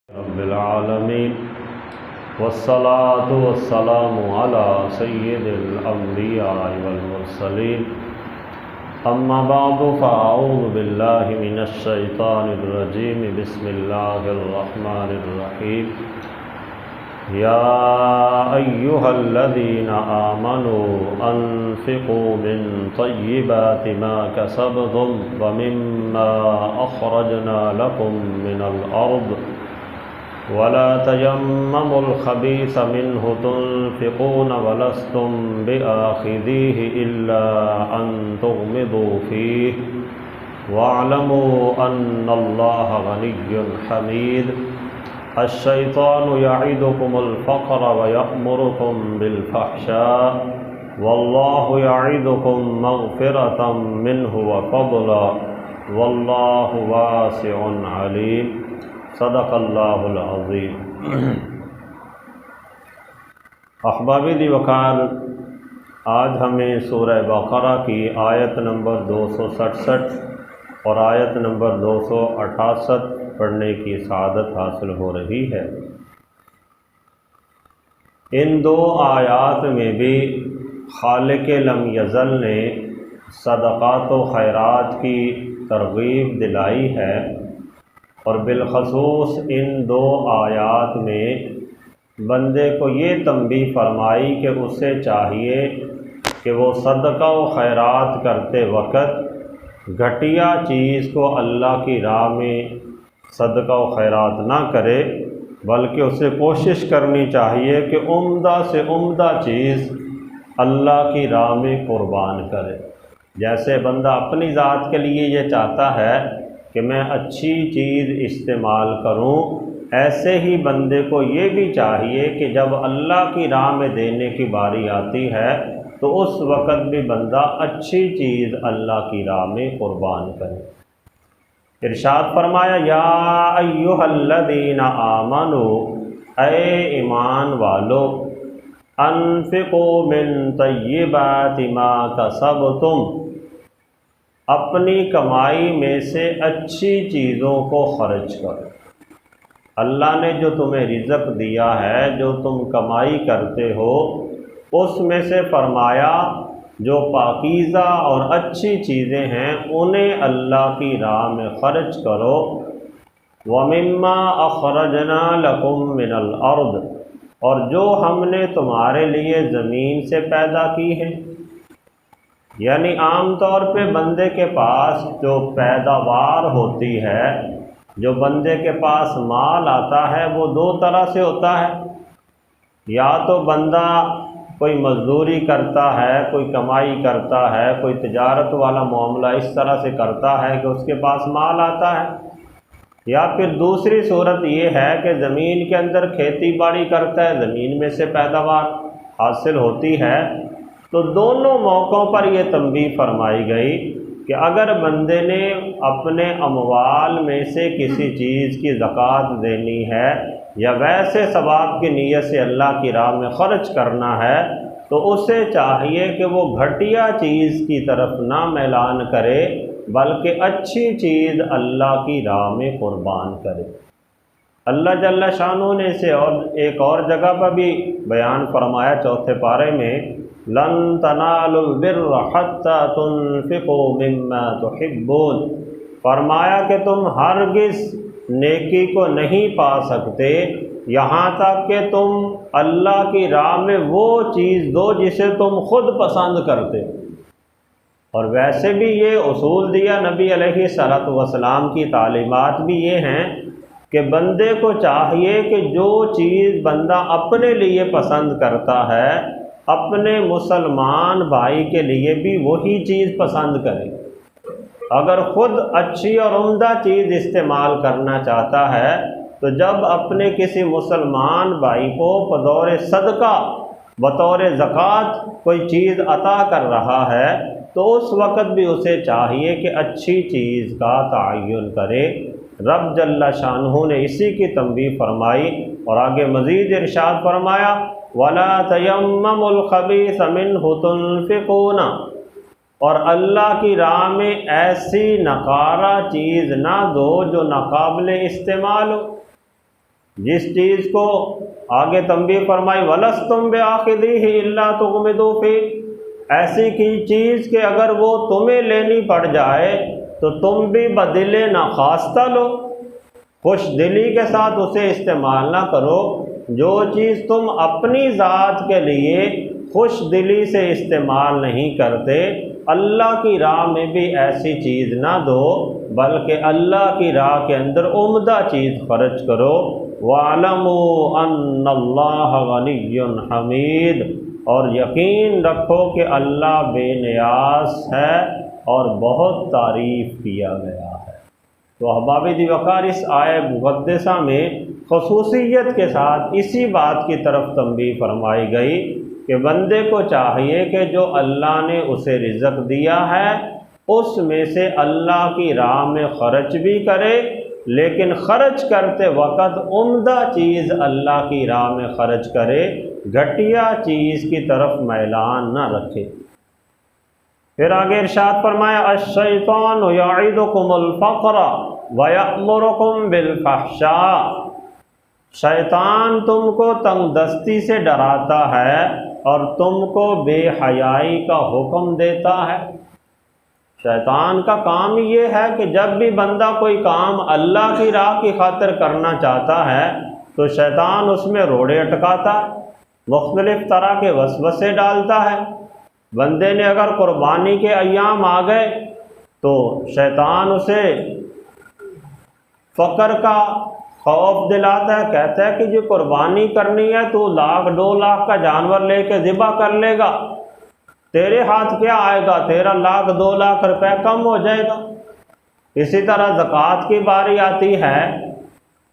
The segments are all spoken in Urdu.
رب العالمين والصلاة والسلام على سيد الأنبياء والمرسلين أما بعد فأعوذ بالله من الشيطان الرجيم بسم الله الرحمن الرحيم يا أيها الذين آمنوا أنفقوا من طيبات ما كسبتم ومما أخرجنا لكم من الأرض ولا تيمموا الخبيث منه تنفقون ولستم بآخذيه إلا أن تغمضوا فيه واعلموا أن الله غني حميد الشيطان يعدكم الفقر ويأمركم بالفحشاء والله يعدكم مغفرة منه وفضلا والله واسع عليم صدق اللہ العظیم۔ احباب دی وقار، آج ہمیں سورہ بقرہ کی آیت نمبر 267 اور آیت نمبر 268 پڑھنے کی سعادت حاصل ہو رہی ہے۔ ان دو آیات میں بھی خالق لم یزل نے صدقات و خیرات کی ترغیب دلائی ہے، اور بالخصوص ان دو آیات میں بندے کو یہ تنبیہ فرمائی کہ اسے چاہیے کہ وہ صدقہ و خیرات کرتے وقت گھٹیا چیز کو اللہ کی راہ میں صدقہ و خیرات نہ کرے، بلکہ اسے کوشش کرنی چاہیے کہ عمدہ سے عمدہ چیز اللہ کی راہ میں قربان کرے۔ جیسے بندہ اپنی ذات کے لیے یہ چاہتا ہے کہ میں اچھی چیز استعمال کروں، ایسے ہی بندے کو یہ بھی چاہیے کہ جب اللہ کی راہ میں دینے کی باری آتی ہے تو اس وقت بھی بندہ اچھی چیز اللہ کی راہ میں قربان کرے۔ ارشاد فرمایا یا ایھا الذین آمنوا، اے ایمان والو، انفقوا من طیبات ما کسبتم، اپنی کمائی میں سے اچھی چیزوں کو خرچ کرو۔ اللہ نے جو تمہیں رزق دیا ہے، جو تم کمائی کرتے ہو، اس میں سے فرمایا جو پاکیزہ اور اچھی چیزیں ہیں انہیں اللہ کی راہ میں خرچ کرو۔ وَمِمَّا أَخْرَجْنَا لَكُم مِّنَ الْأَرْضِ، اور جو ہم نے تمہارے لیے زمین سے پیدا کی ہے۔ یعنی عام طور پہ بندے کے پاس جو پیداوار ہوتی ہے، جو بندے کے پاس مال آتا ہے، وہ دو طرح سے ہوتا ہے۔ یا تو بندہ کوئی مزدوری کرتا ہے، کوئی کمائی کرتا ہے، کوئی تجارت والا معاملہ اس طرح سے کرتا ہے کہ اس کے پاس مال آتا ہے، یا پھر دوسری صورت یہ ہے کہ زمین کے اندر کھیتی باڑی کرتا ہے، زمین میں سے پیداوار حاصل ہوتی ہے۔ تو دونوں موقعوں پر یہ تنبیہ فرمائی گئی کہ اگر بندے نے اپنے اموال میں سے کسی چیز کی زکوٰۃ دینی ہے یا ویسے ثواب کی نیت سے اللہ کی راہ میں خرچ کرنا ہے، تو اسے چاہیے کہ وہ گھٹیا چیز کی طرف نہ میلان کرے، بلکہ اچھی چیز اللہ کی راہ میں قربان کرے۔ اللہ جل شانہ نے اسے اور ایک اور جگہ پر بھی بیان فرمایا، چوتھے پارے میں، لن تنالوا البر حتى تنفقوا مما تحبون، فرمایا کہ تم ہرگز نیکی کو نہیں پا سکتے یہاں تک کہ تم اللہ کی راہ میں وہ چیز دو جسے تم خود پسند کرتے۔ اور ویسے بھی یہ اصول دیا نبی علیہ الصلوۃ والسلام کی تعلیمات بھی یہ ہیں کہ بندے کو چاہیے کہ جو چیز بندہ اپنے لیے پسند کرتا ہے، اپنے مسلمان بھائی کے لیے بھی وہی چیز پسند کرے۔ اگر خود اچھی اور عمدہ چیز استعمال کرنا چاہتا ہے تو جب اپنے کسی مسلمان بھائی کو بطور صدقہ، بطور زکوٰۃ کوئی چیز عطا کر رہا ہے تو اس وقت بھی اسے چاہیے کہ اچھی چیز کا تعین کرے۔ رب جل شانہ نے اسی کی تنبیہ فرمائی اور آگے مزید ارشاد فرمایا وَلَا تَيَمَّمُوا الْخَبِيثَ مِنْهُ تُنْفِقُونَ، اور اللہ کی راہ میں ایسی ناکارہ چیز نہ دو جو ناقابل استعمال ہو۔ جس چیز کو آگے تنبیہ فرمائی وَلَسْتُمْ بِآخِذِيهِ إِلَّا تُغْمِضُوا فِيهِ، ایسی کی چیز کہ اگر وہ تمہیں لینی پڑ جائے تو تم بھی بدل ناخواستہ لو، خوش دلی کے ساتھ اسے استعمال نہ کرو۔ جو چیز تم اپنی ذات کے لیے خوش دلی سے استعمال نہیں کرتے، اللہ کی راہ میں بھی ایسی چیز نہ دو، بلکہ اللہ کی راہ کے اندر عمدہ چیز خرچ کرو۔ وَاعْلَمُوا أَنَّ اللَّهَ غَنِيٌّ حَمِيدٌ، اور یقین رکھو کہ اللہ بے نیاز ہے اور بہت تعریف کیا گیا ہے۔ تو احباب دی وقار، اس آیہ مقدسہ میں خصوصیت کے ساتھ اسی بات کی طرف تنبیہ فرمائی گئی کہ بندے کو چاہیے کہ جو اللہ نے اسے رزق دیا ہے اس میں سے اللہ کی راہ میں خرچ بھی کرے، لیکن خرچ کرتے وقت عمدہ چیز اللہ کی راہ میں خرچ کرے، گھٹیا چیز کی طرف میلان نہ رکھے۔ پھر آگے ارشاد فرمایا الشیطان یعدکم الفقر ویأمرکم بالفحشاء، شیطان تم کو تنگ دستی سے ڈراتا ہے اور تم کو بے حیائی کا حکم دیتا ہے۔ شیطان کا کام یہ ہے کہ جب بھی بندہ کوئی کام اللہ کی راہ کی خاطر کرنا چاہتا ہے تو شیطان اس میں روڑے اٹکاتا ہے، مختلف طرح کے وسوسے ڈالتا ہے۔ بندے نے اگر قربانی کے ایام آ گئے تو شیطان اسے فقر کا خوف دلاتا ہے، کہتا ہے کہ جو قربانی کرنی ہے تو 1,00,000 کا جانور لے کے ذبح کر لے گا، تیرے ہاتھ کیا آئے گا، تیرا 1,00,000-2,00,000 روپے کم ہو جائے گا۔ اسی طرح زکوٰۃ کی باری آتی ہے،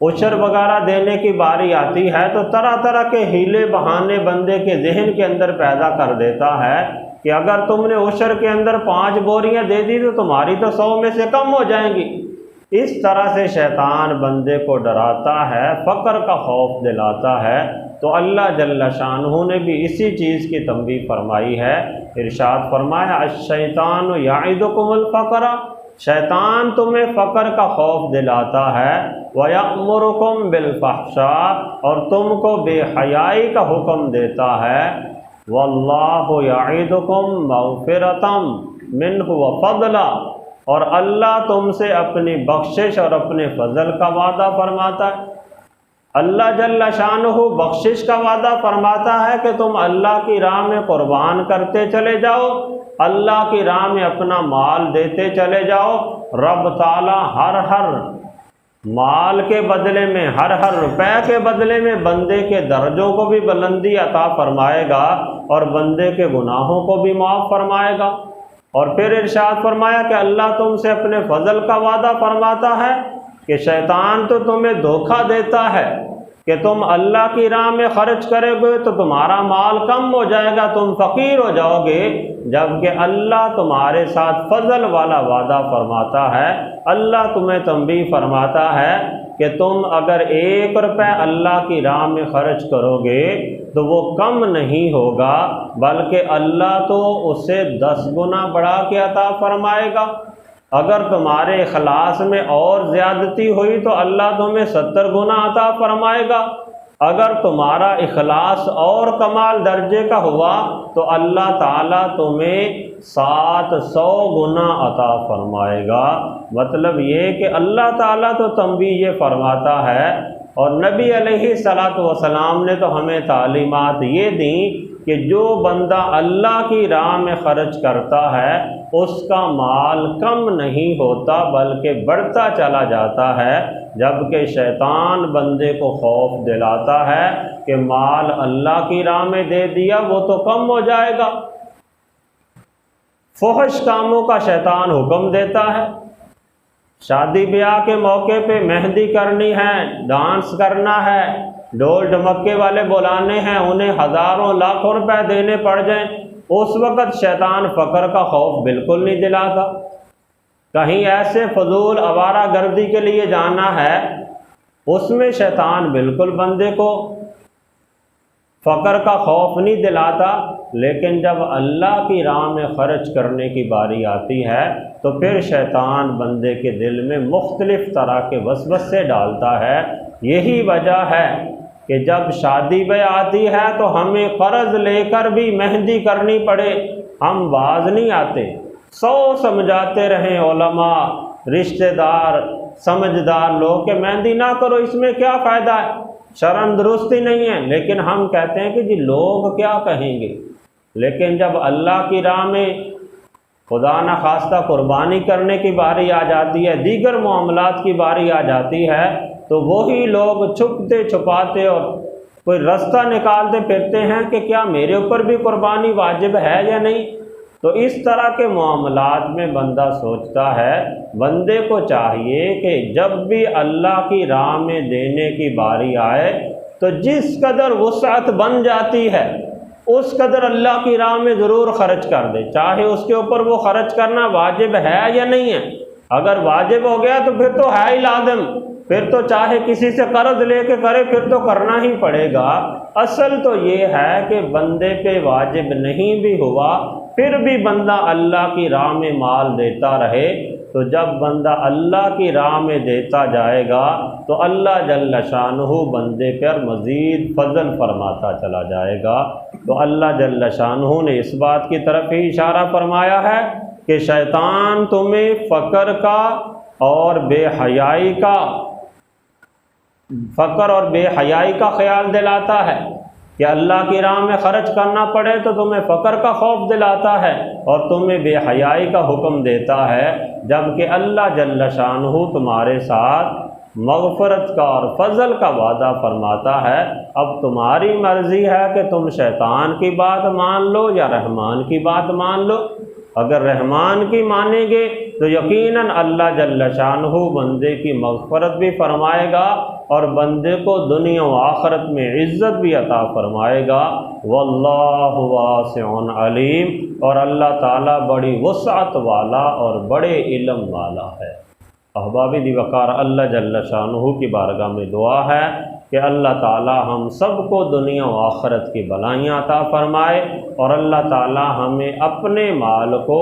عشر وغیرہ دینے کی باری آتی ہے تو طرح طرح کے ہیلے بہانے بندے کے ذہن کے اندر پیدا کر دیتا ہے کہ اگر تم نے عشر کے اندر 5 بوریاں دے دی تو تمہاری تو 100 میں سے کم ہو جائیں گی۔ اس طرح سے شیطان بندے کو ڈراتا ہے، فقر کا خوف دلاتا ہے۔ تو اللہ جل شانہ نے بھی اسی چیز کی تنبیہ فرمائی ہے، ارشاد فرمایا الشیطان یعدکم الفقر، شیطان تمہیں فقر کا خوف دلاتا ہے، وَيَأْمُرُكُمْ بِالْفَحْشَاءِ، اور تم کو بے حیائی کا حکم دیتا ہے، وَاللَّهُ يَعِدُكُمْ مَغْفِرَةً مِّنْهُ وَفَضْلًا، اور اللہ تم سے اپنی بخشش اور اپنے فضل کا وعدہ فرماتا ہے۔ اللہ جل شانہ بخشش کا وعدہ فرماتا ہے کہ تم اللہ کی راہ میں قربان کرتے چلے جاؤ، اللہ کی راہ میں اپنا مال دیتے چلے جاؤ، رب تعالی ہر مال کے بدلے میں، ہر روپے کے بدلے میں بندے کے درجوں کو بھی بلندی عطا فرمائے گا اور بندے کے گناہوں کو بھی معاف فرمائے گا۔ اور پھر ارشاد فرمایا کہ اللہ تم سے اپنے فضل کا وعدہ فرماتا ہے کہ شیطان تو تمہیں دھوکہ دیتا ہے کہ تم اللہ کی راہ میں خرچ کرے گے تو تمہارا مال کم ہو جائے گا، تم فقیر ہو جاؤ گے، جبکہ اللہ تمہارے ساتھ فضل والا وعدہ فرماتا ہے۔ اللہ تمہیں تنبیہ فرماتا ہے کہ تم اگر 1 روپے اللہ کی راہ میں خرچ کرو گے تو وہ کم نہیں ہوگا، بلکہ اللہ تو اسے 10 گنا بڑھا کے عطا فرمائے گا۔ اگر تمہارے اخلاص میں اور زیادتی ہوئی تو اللہ تمہیں 70 گنا عطا فرمائے گا۔ اگر تمہارا اخلاص اور کمال درجے کا ہوا تو اللہ تعالیٰ تمہیں 700 گنا عطا فرمائے گا۔ مطلب یہ کہ اللہ تعالیٰ تو تنبیہ یہ فرماتا ہے، اور نبی علیہ الصلاۃ والسلام نے تو ہمیں تعلیمات یہ دیں کہ جو بندہ اللہ کی راہ میں خرچ کرتا ہے اس کا مال کم نہیں ہوتا بلکہ بڑھتا چلا جاتا ہے، جبکہ شیطان بندے کو خوف دلاتا ہے کہ مال اللہ کی راہ میں دے دیا وہ تو کم ہو جائے گا۔ فحش کاموں کا شیطان حکم دیتا ہے، شادی بیاہ کے موقع پہ مہندی کرنی ہے، ڈانس کرنا ہے، ڈھول ڈھمکے والے بلانے ہیں، انہیں ہزاروں لاکھوں روپے دینے پڑ جائیں، اس وقت شیطان فقر کا خوف بالکل نہیں دلاتا۔ کہیں ایسے فضول آوارہ گردی کے لیے جانا ہے، اس میں شیطان بالکل بندے کو فقر کا خوف نہیں دلاتا، لیکن جب اللہ کی راہ میں خرچ کرنے کی باری آتی ہے تو پھر شیطان بندے کے دل میں مختلف طرح کے وسوسے ڈالتا ہے، یہی وجہ ہے کہ جب شادی بیاہ آتی ہے تو ہمیں قرض لے کر بھی مہندی کرنی پڑے، ہم باز نہیں آتے۔ 100 سمجھاتے رہیں علماء، رشتہ دار، سمجھدار لوگ کہ مہندی نہ کرو، اس میں کیا فائدہ ہے، شرعاً درستی نہیں ہے، لیکن ہم کہتے ہیں کہ جی لوگ کیا کہیں گے۔ لیکن جب اللہ کی راہ میں خدا نخواستہ قربانی کرنے کی باری آ جاتی ہے، دیگر معاملات کی باری آ جاتی ہے، تو وہی لوگ چھپتے چھپاتے اور کوئی رستہ نکالتے پھرتے ہیں کہ کیا میرے اوپر بھی قربانی واجب ہے یا نہیں۔ تو اس طرح کے معاملات میں بندہ سوچتا ہے، بندے کو چاہیے کہ جب بھی اللہ کی راہ میں دینے کی باری آئے تو جس قدر وسعت بن جاتی ہے اس قدر اللہ کی راہ میں ضرور خرچ کر دے، چاہے اس کے اوپر وہ خرچ کرنا واجب ہے یا نہیں ہے۔ اگر واجب ہو گیا تو پھر تو ہے ہی لازم، پھر تو چاہے کسی سے قرض لے کے کرے پھر تو کرنا ہی پڑے گا۔ اصل تو یہ ہے کہ بندے پہ واجب نہیں بھی ہوا پھر بھی بندہ اللہ کی راہ میں مال دیتا رہے، تو جب بندہ اللہ کی راہ میں دیتا جائے گا تو اللہ جل شانہ بندے پر مزید فضل فرماتا چلا جائے گا۔ تو اللہ جل شانہ نے اس بات کی طرف ہی اشارہ فرمایا ہے کہ شیطان تمہیں فقر کا اور بے حیائی کا خیال دلاتا ہے کہ اللہ کی راہ میں خرچ کرنا پڑے تو تمہیں فقر کا خوف دلاتا ہے اور تمہیں بے حیائی کا حکم دیتا ہے، جبکہ اللہ جل شانہ تمہارے ساتھ مغفرت کا اور فضل کا وعدہ فرماتا ہے۔ اب تمہاری مرضی ہے کہ تم شیطان کی بات مان لو یا رحمان کی بات مان لو۔ اگر رحمان کی مانیں گے تو یقیناً اللہ جل شانہ بندے کی مغفرت بھی فرمائے گا اور بندے کو دنیا و آخرت میں عزت بھی عطا فرمائے گا۔ واللہ واسع علیم، اور اللہ تعالیٰ بڑی وسعت والا اور بڑے علم والا ہے۔ احباب دی وقار، اللہ جل شانہ کی بارگاہ میں دعا ہے کہ اللہ تعالیٰ ہم سب کو دنیا و آخرت کی بلائیاں عطا فرمائے، اور اللہ تعالیٰ ہمیں اپنے مال کو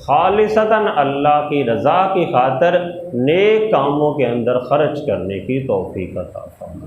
خالصتاً اللہ کی رضا کی خاطر نیک کاموں کے اندر خرچ کرنے کی توفیق عطا فرمائے۔